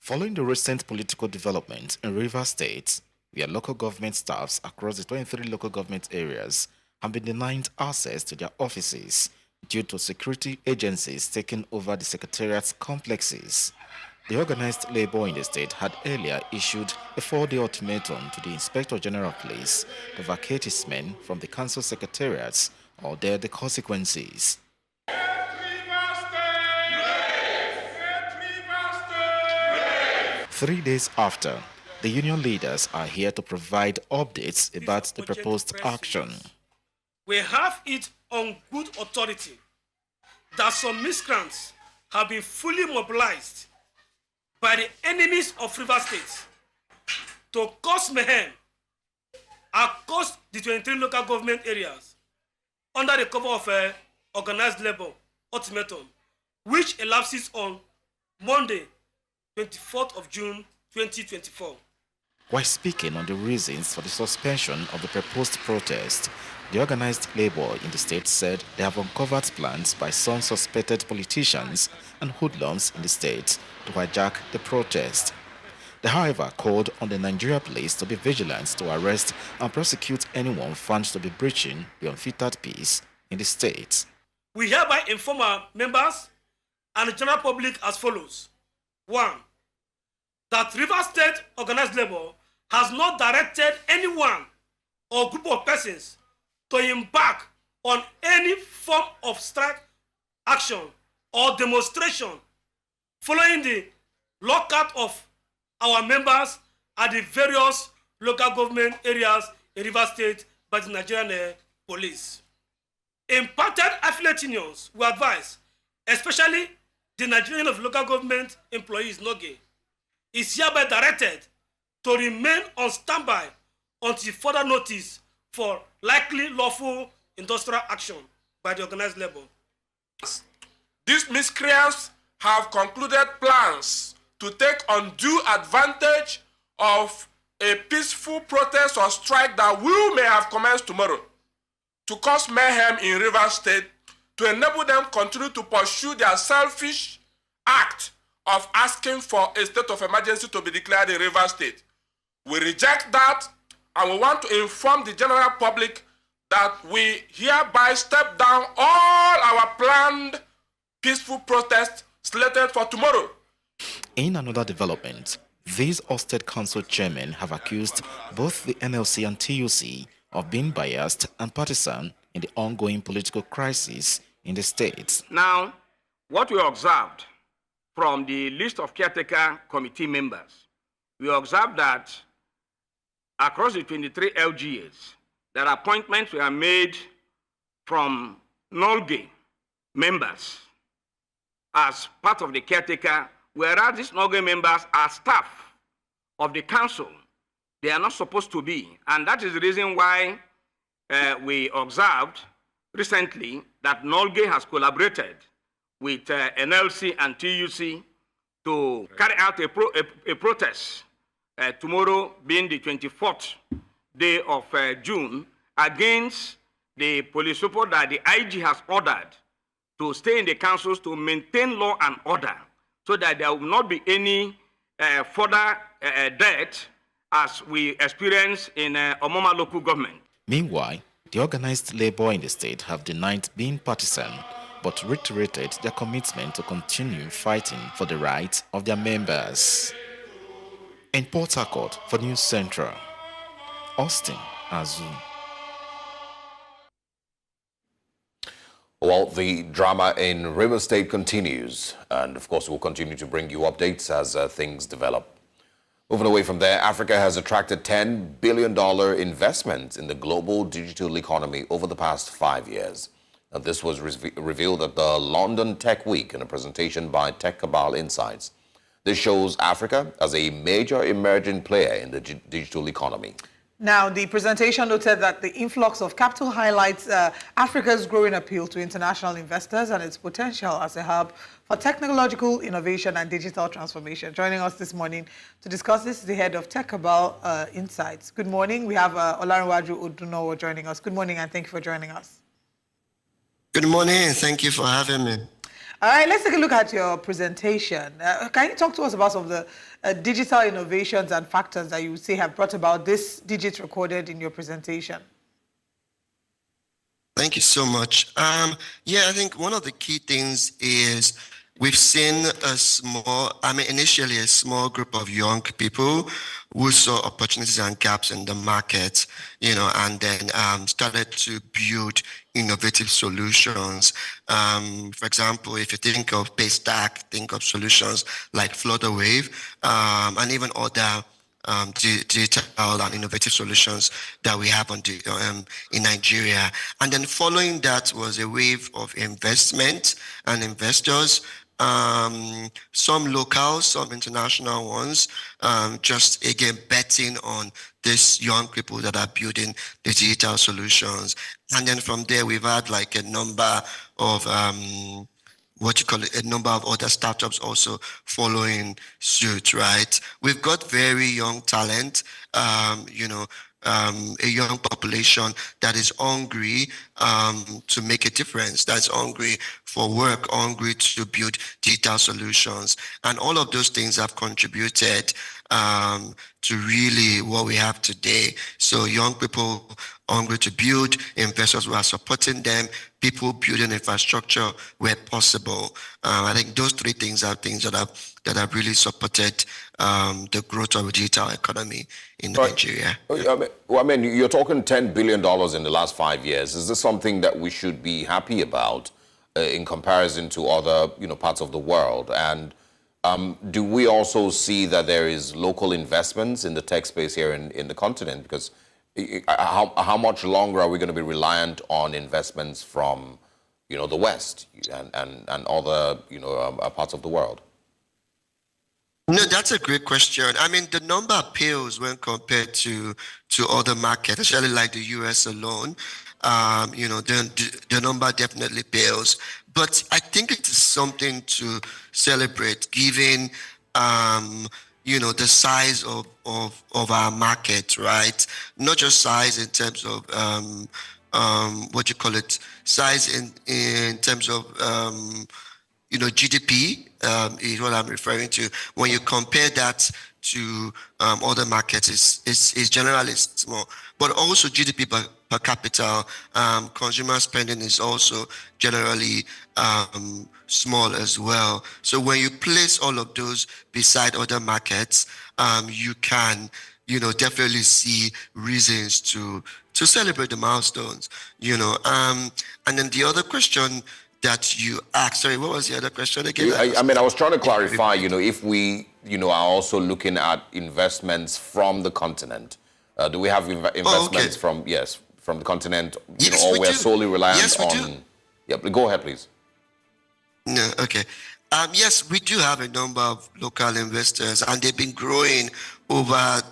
Following the recent political development in Rivers State, where local government staffs across the 23 local government areas have been denied access to their offices due to security agencies taking over the secretariat's complexes, the organized labor in the state had earlier issued a 4-day ultimatum to the Inspector General of Police to vacate his men from the council secretariats or bear the consequences. 3 days after, the union leaders are here to provide updates about the proposed action. We have it on good authority that some miscreants have been fully mobilized by the enemies of Rivers State to cause mayhem across the 23 local government areas under the cover of organized labor ultimatum, which elapses on Monday, 24th of June 2024. While speaking on the reasons for the suspension of the proposed protest, the organized labor in the state said they have uncovered plans by some suspected politicians and hoodlums in the state to hijack the protest. They, however, called on the Nigeria police to be vigilant to arrest and prosecute anyone found to be breaching the unfettered peace in the state. We hereby inform our members and the general public as follows. 1. That Rivers State organized labor has not directed anyone or group of persons to embark on any form of strike action or demonstration following the lockout of our members at the various local government areas in Rivers State by the Nigerian police. Impacted affiliate unions were advised, especially the Nigerian of Local Government Employees (NOGE), is hereby directed to remain on standby until further notice for likely lawful industrial action by the organized labor. These miscreants have concluded plans to take undue advantage of a peaceful protest or strike that may have commenced tomorrow to cause mayhem in Rivers State, to enable them continue to pursue their selfish act of asking for a state of emergency to be declared in Rivers State. We reject that, and we want to inform the general public that we hereby step down all our planned peaceful protests slated for tomorrow. In another development, these State Council chairmen have accused both the NLC and TUC of being biased and partisan in the ongoing political crisis in the state. Now, what we observed from the list of caretaker committee members, we observed that across the 23 LGAs, that appointments were made from NOLGE members as part of the caretaker, whereas these NOLGE members are staff of the council. They are not supposed to be. And that is the reason why we observed recently that NOLGE has collaborated with NLC and TUC to carry out a protest tomorrow being the 24th day of June against the police report that the IG has ordered to stay in the councils to maintain law and order so that there will not be any further death as we experience in Omoma local government. Meanwhile, the organized labor in the state have denied being partisan, but reiterated their commitment to continue fighting for the rights of their members. In Port Harcourt for News Central, Austin Azu. Well, the drama in Rivers State continues, and of course we'll continue to bring you updates as things develop. Moving away from there, Africa has attracted $10 billion investment in the global digital economy over the past 5 years. Now, this was revealed at the London Tech Week in a presentation by TechCabal Insights. This shows Africa as a major emerging player in the digital economy. Now, the presentation noted that the influx of capital highlights Africa's growing appeal to international investors and its potential as a hub for technological innovation and digital transformation. Joining us this morning to discuss this is the head of TechCabal Insights. Good morning. We have Olanrewaju Odunowo joining us. Good morning, and thank you for joining us. Good morning, and thank you for having me. All right, let's take a look at your presentation. Can you talk to us about some of the digital innovations and factors that you would say have brought about this digit recorded in your presentation? Thank you so much. Yeah, I think one of the key things is we've seen initially a small group of young people who saw opportunities and gaps in the market, and then started to build innovative solutions. For example, if you think of Paystack, think of solutions like Flutterwave, and even other digital and innovative solutions that we have in Nigeria. And then following that was a wave of investment and investors, some local, some international ones, just again betting on these young people that are building the digital solutions. And then from there, we've had like a number of a number of other startups also following suit, right? We've got very young talent, a young population that is hungry to make a difference, that's hungry for work, hungry to build digital solutions. And all of those things have contributed to really what we have today. So young people hungry to build, investors who are supporting them, people building infrastructure where possible. I think those three things are things that have really supported the growth of the digital economy in Nigeria. You're talking $10 billion in the last 5 years. Is this something that we should be happy about in comparison to other parts of the world? And do we also see that there is local investments in the tech space here in the continent? Because how much longer are we going to be reliant on investments from, the West and other, parts of the world? No, that's a great question. I mean, the number pales when compared to other markets, especially like the US alone. The number definitely pales. But I think it is something to celebrate, given the size of our market, right? Not just size in terms of size in terms of GDP is what I'm referring to. When you compare that to other markets, it's generally small, but also GDP per capita, consumer spending is also generally small as well. So when you place all of those beside other markets, you can definitely see reasons to celebrate the milestones. And then the other question that you asked, sorry, what was the other question again? I was trying to clarify, if we, are also looking at investments from the continent. Do we have investments from the continent, yes, or we're solely reliant yes, we on? do. Yeah, go ahead, please. No, okay. Yes, we do have a number of local investors, and they've been growing over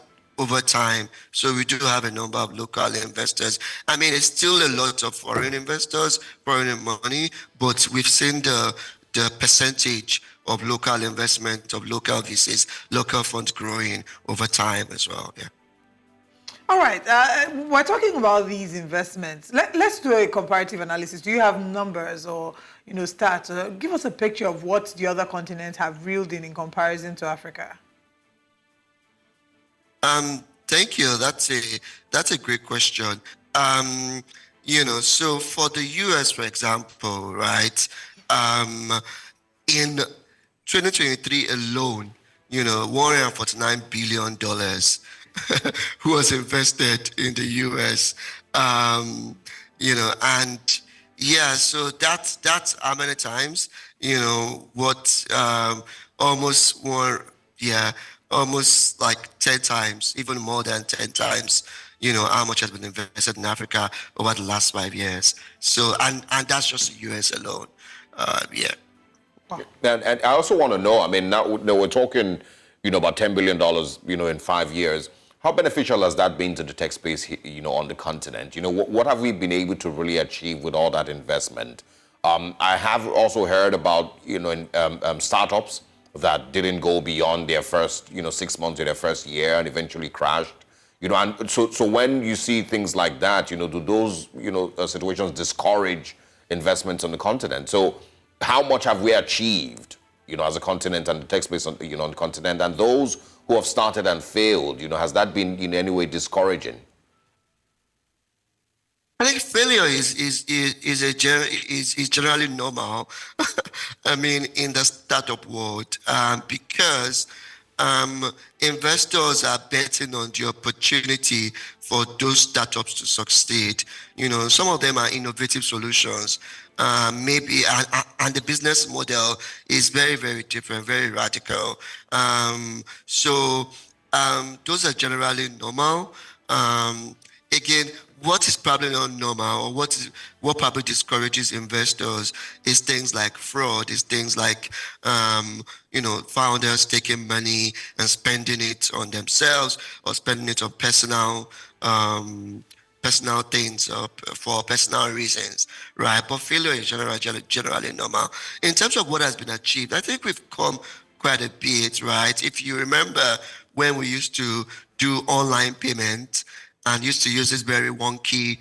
time. So we do have a number of local investors. I mean, it's still a lot of foreign investors, foreign money, but we've seen the percentage of local investment, of local VCs, local funds growing over time as well. Yeah. All right, we're talking about these investments. Let's do a comparative analysis. Do you have numbers or stats? Give us a picture of what the other continents have reeled in comparison to Africa. Thank you. That's a great question. So for the US, for example, right, in 2023 alone, $149 billion was invested in the US, and yeah, so that's how many times, almost like 10 times, even more than 10 times, how much has been invested in Africa over the last 5 years. So, and that's just the US alone. Yeah. And I also want to know, I mean, now we're talking, about $10 billion, in 5 years. How beneficial has that been to the tech space, on the continent? What have we been able to really achieve with all that investment? I have also heard about, startups that didn't go beyond their first, 6 months of their first year and eventually crashed. And so when you see things like that, do those, situations discourage investments on the continent? So how much have we achieved, as a continent and the tech space on, on the continent, and those who have started and failed, has that been in any way discouraging? I think failure is generally normal. I mean, in the startup world, because investors are betting on the opportunity for those startups to succeed. Some of them are innovative solutions. Maybe and the business model is very, very different, very radical. Those are generally normal. Again, what is probably not normal, or what probably discourages investors, is things like fraud, is things like founders taking money and spending it on themselves or spending it on personal things for personal reasons, right? But failure is generally normal. In terms of what has been achieved, I think we've come quite a bit, right? If you remember when we used to do online payments and used to use this very wonky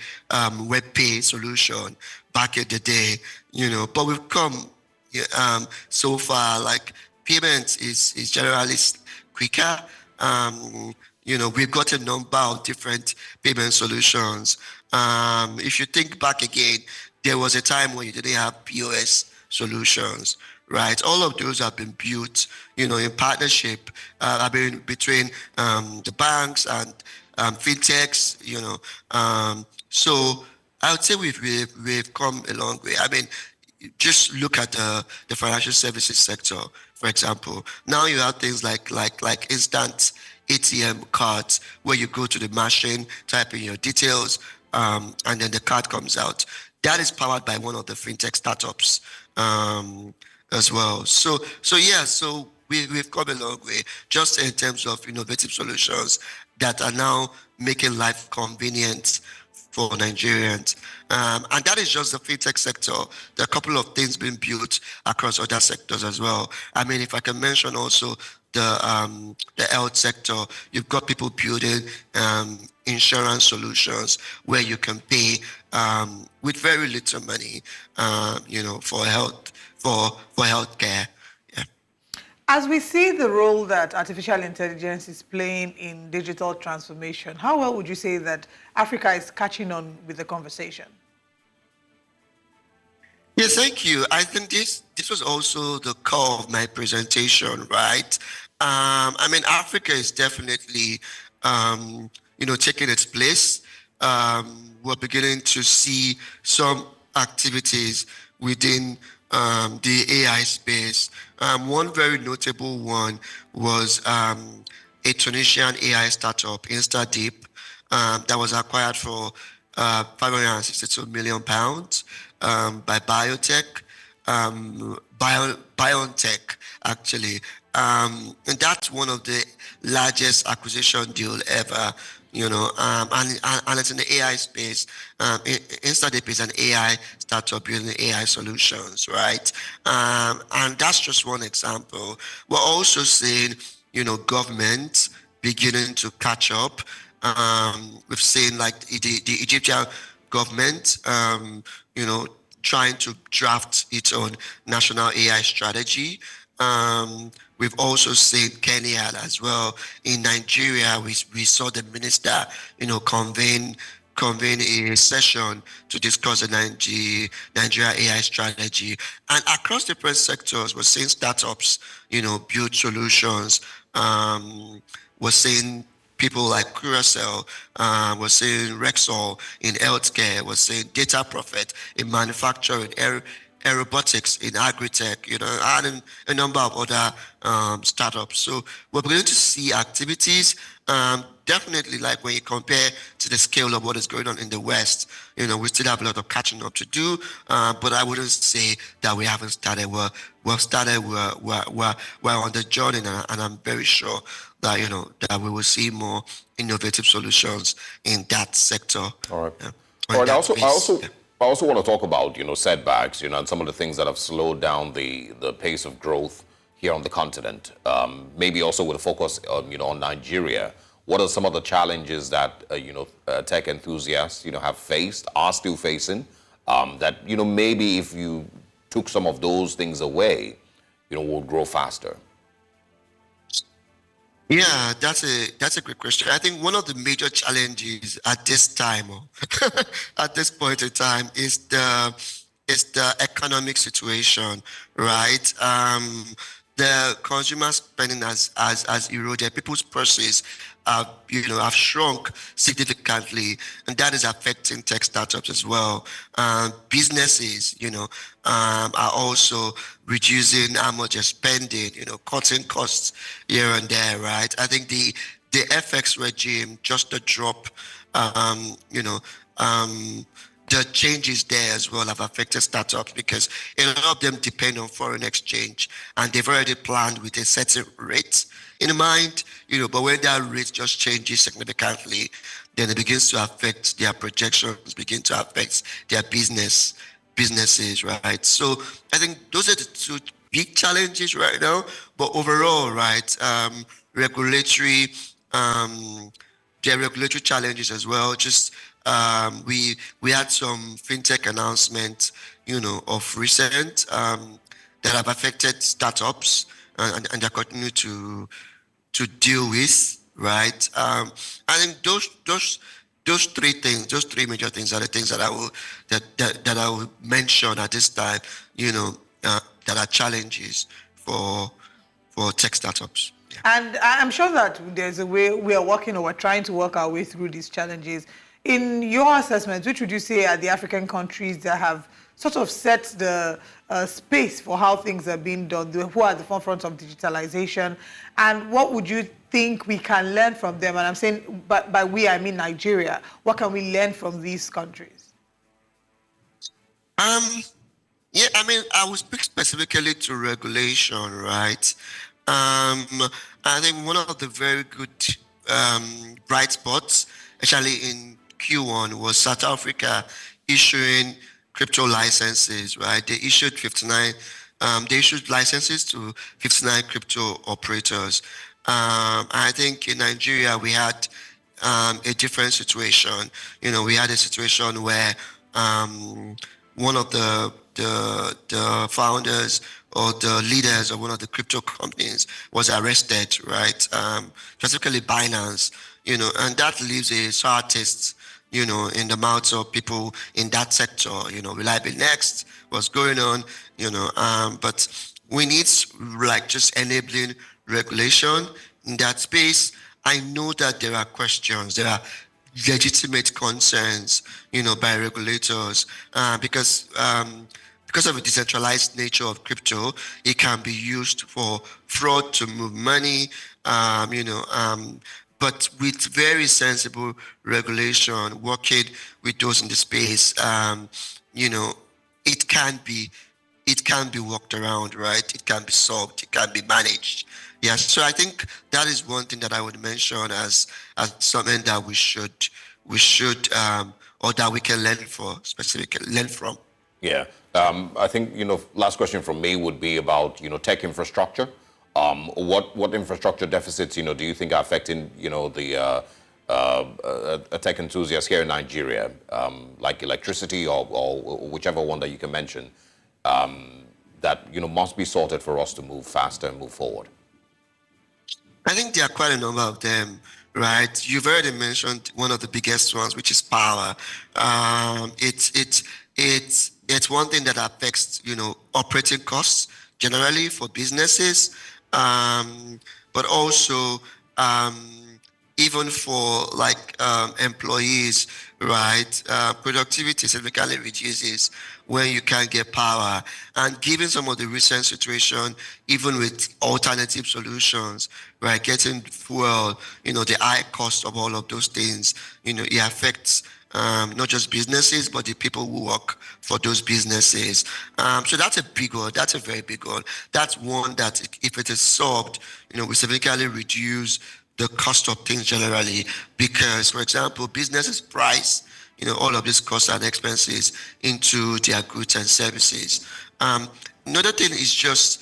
web pay solution back in the day, but we've come so far. Like, payments is generally quicker. We've got a number of different payment solutions. If you think back again, there was a time when you didn't have POS solutions, right? All of those have been built, in partnership between the banks and fintechs, so I would say we've come a long way. I mean, just look at the financial services sector, for example. Now you have things like instant ATM cards, where you go to the machine, type in your details, and then the card comes out. That is powered by one of the fintech startups as well. So we've come a long way, just in terms of innovative solutions that are now making life convenient for Nigerians. And that is just the fintech sector. There are a couple of things being built across other sectors as well. I mean, if I can mention also the health sector, you've got people building insurance solutions where you can pay with very little money, for healthcare. As we see the role that artificial intelligence is playing in digital transformation, how well would you say that Africa is catching on with the conversation? Yes, thank you. I think this was also the core of my presentation, right? I mean, Africa is definitely, taking its place. We're beginning to see some activities within the AI space. One very notable one was a Tunisian AI startup, InstaDeep, that was acquired for £562 million by BioNTech, actually. And that's one of the largest acquisition deal ever, and it's in the AI space. InstaDeep is an AI startup building AI solutions, right? And that's just one example. We're also seeing, governments beginning to catch up. We've seen like the Egyptian government, trying to draft its own national AI strategy. We've also seen Kenya as well. In Nigeria, we saw the minister, convene a session to discuss the Nigeria AI strategy. And across different sectors, we're seeing startups, build solutions. We're seeing people like Curacell, we're seeing Rexall in healthcare, we're seeing Data Prophet in manufacturing, robotics in agri-tech, and a number of other startups. So we're beginning to see activities. Definitely, like when you compare to the scale of what is going on in the West, we still have a lot of catching up to do. But I wouldn't say that we haven't started. We've started. We're on the journey, and I'm very sure that that we will see more innovative solutions in that sector. All right. All right. I also want to talk about, setbacks, and some of the things that have slowed down the pace of growth here on the continent. Maybe also with a focus, on Nigeria. What are some of the challenges that, tech enthusiasts, have faced, are still facing, that, maybe if you took some of those things away, would grow faster? Yeah, that's a great question. I think one of the major challenges at this time, at this point in time, is the economic situation, right? The consumer spending has eroded. People's purses have shrunk significantly, and that is affecting tech startups as well. Businesses, are also reducing how much they're spending, cutting costs here and there, right? I think the FX regime, just the drop, the changes there as well have affected startups because a lot of them depend on foreign exchange, and they've already planned with a certain rate in mind, but when that rate just changes significantly, then it begins to affect their projections, begin to affect their businesses, right? So I think those are the two big challenges right now. But overall, right, regulatory, there are regulatory challenges as well. Just we had some fintech announcements, of recent that have affected startups, and they continue to deal with, right? I think those three things, those three major things are the things that I will mention at this time, that are challenges for tech startups. Yeah. And I'm sure that there's a way we are working or we're trying to work our way through these challenges. In your assessment, which would you say are the African countries that have sort of set the space for how things are being done, who are at the forefront of digitalization, and what would you think we can learn from them? And I'm saying, by we, I mean Nigeria. What can we learn from these countries? Yeah, I mean, I will speak specifically to regulation, right? I think one of the very good bright spots, actually in Q1, was South Africa issuing crypto licenses, right? They issued 59. They issued licenses to 59 crypto operators. I think in Nigeria we had a different situation. We had a situation where one of the founders or the leaders of one of the crypto companies was arrested, right? Specifically Binance, and that leaves a sour taste, in the mouths of people in that sector. Reliable Next, what's going on, but we need just enabling regulation in that space. I know that there are questions, there are legitimate concerns, by regulators, because of the decentralized nature of crypto, it can be used for fraud to move money, but with very sensible regulation, working with those in the space, it can be worked around, right? It can be solved, it can be managed. Yeah, so I think that is one thing that I would mention as something that we should or that we can learn from. Yeah. I think, last question from me would be about, tech infrastructure. What infrastructure deficits, do you think are affecting, the tech enthusiasts here in Nigeria, like electricity or whichever one that you can mention, that, must be sorted for us to move faster and move forward? I think there are quite a number of them, right? You've already mentioned one of the biggest ones, which is power. It's one thing that affects, operating costs generally for businesses, but also even for employees, right? Productivity significantly reduces when you can't get power. And given some of the recent situation, even with alternative solutions, right? Getting fuel, the high cost of all of those things, it affects not just businesses, but the people who work for those businesses. So that's a big one. That's a very big one. That's one that if it is solved, we significantly reduce the cost of things generally, because, for example, businesses price, all of these costs and expenses into their goods and services. Another thing is just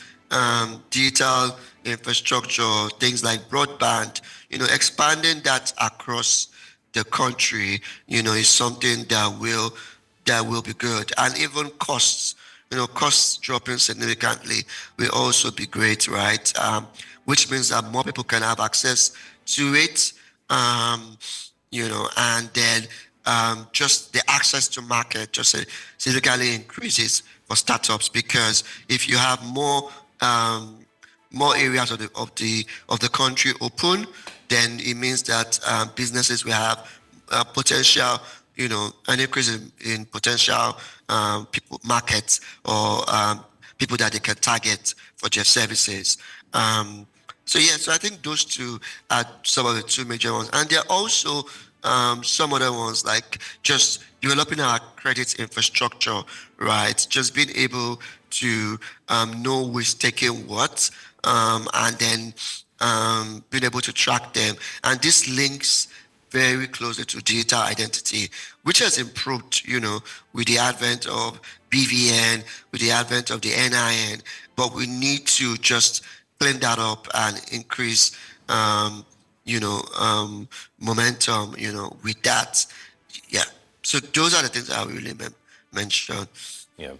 digital infrastructure, things like broadband, expanding that across the country, is something that will be good. And even costs, costs dropping significantly will also be great, right? Which means that more people can have access to it, and then just the access to market just significantly increases for startups, because if you have more areas of the country open, then it means that businesses will have potential, an increase in potential people markets, or people that they can target for their services. So I think those two are some of the two major ones, and there are also some other ones, like just developing our credit infrastructure, right? Just being able to know who's taking what, and then being able to track them. And this links very closely to digital identity, which has improved, with the advent of BVN, with the advent of the NIN. But we need to just clean that up and increase, momentum, with that. Yeah. So those are the things I really mentioned. Yeah.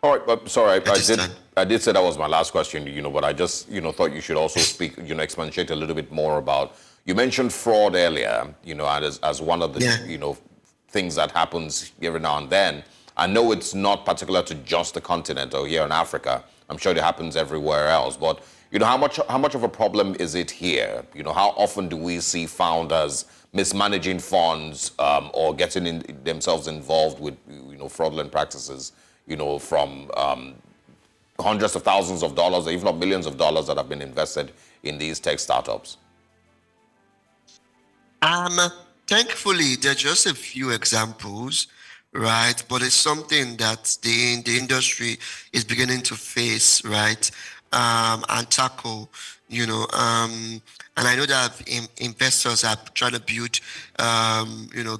All right, but sorry, Time. I did say that was my last question, but I just, thought you should also speak, expatiate a little bit more about, you mentioned fraud earlier, and as one of the, things that happens every now and then. I know it's not particular to just the continent or here in Africa. I'm sure it happens everywhere else, but, how much of a problem is it here? How often do we see founders mismanaging funds or getting themselves involved with, fraudulent practices? From hundreds of thousands of dollars, or if not millions of dollars, that have been invested in these tech startups? Thankfully, there are just a few examples, right? But it's something that the industry is beginning to face, right? And tackle, and I know that investors are trying to build,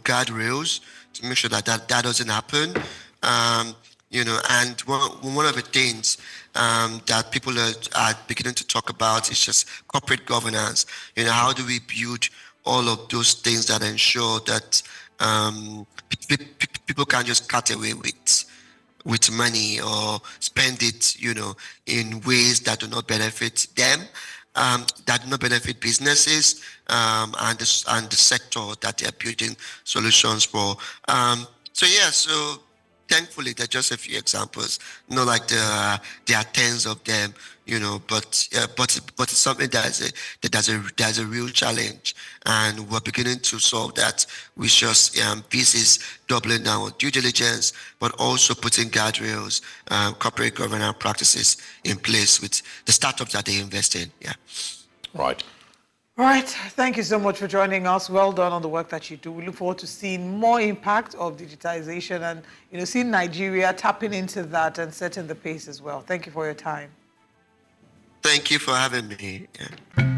guardrails to make sure that doesn't happen. And one of the things that people are beginning to talk about is just corporate governance. How do we build all of those things that ensure that people can't just cut away with money or spend it, in ways that do not benefit them, that do not benefit businesses, and the sector that they are building solutions for. So thankfully, there are just a few examples. Not like there are tens of them, but it's something that's a real challenge, and we're beginning to solve that with just pieces doubling down on due diligence, but also putting guardrails, corporate governance practices in place with the startups that they invest in. Yeah. Right. Right. Thank you so much for joining us. Well done on the work that you do. We look forward to seeing more impact of digitization and, seeing Nigeria tapping into that and setting the pace as well. Thank you for your time. Thank you for having me. Yeah.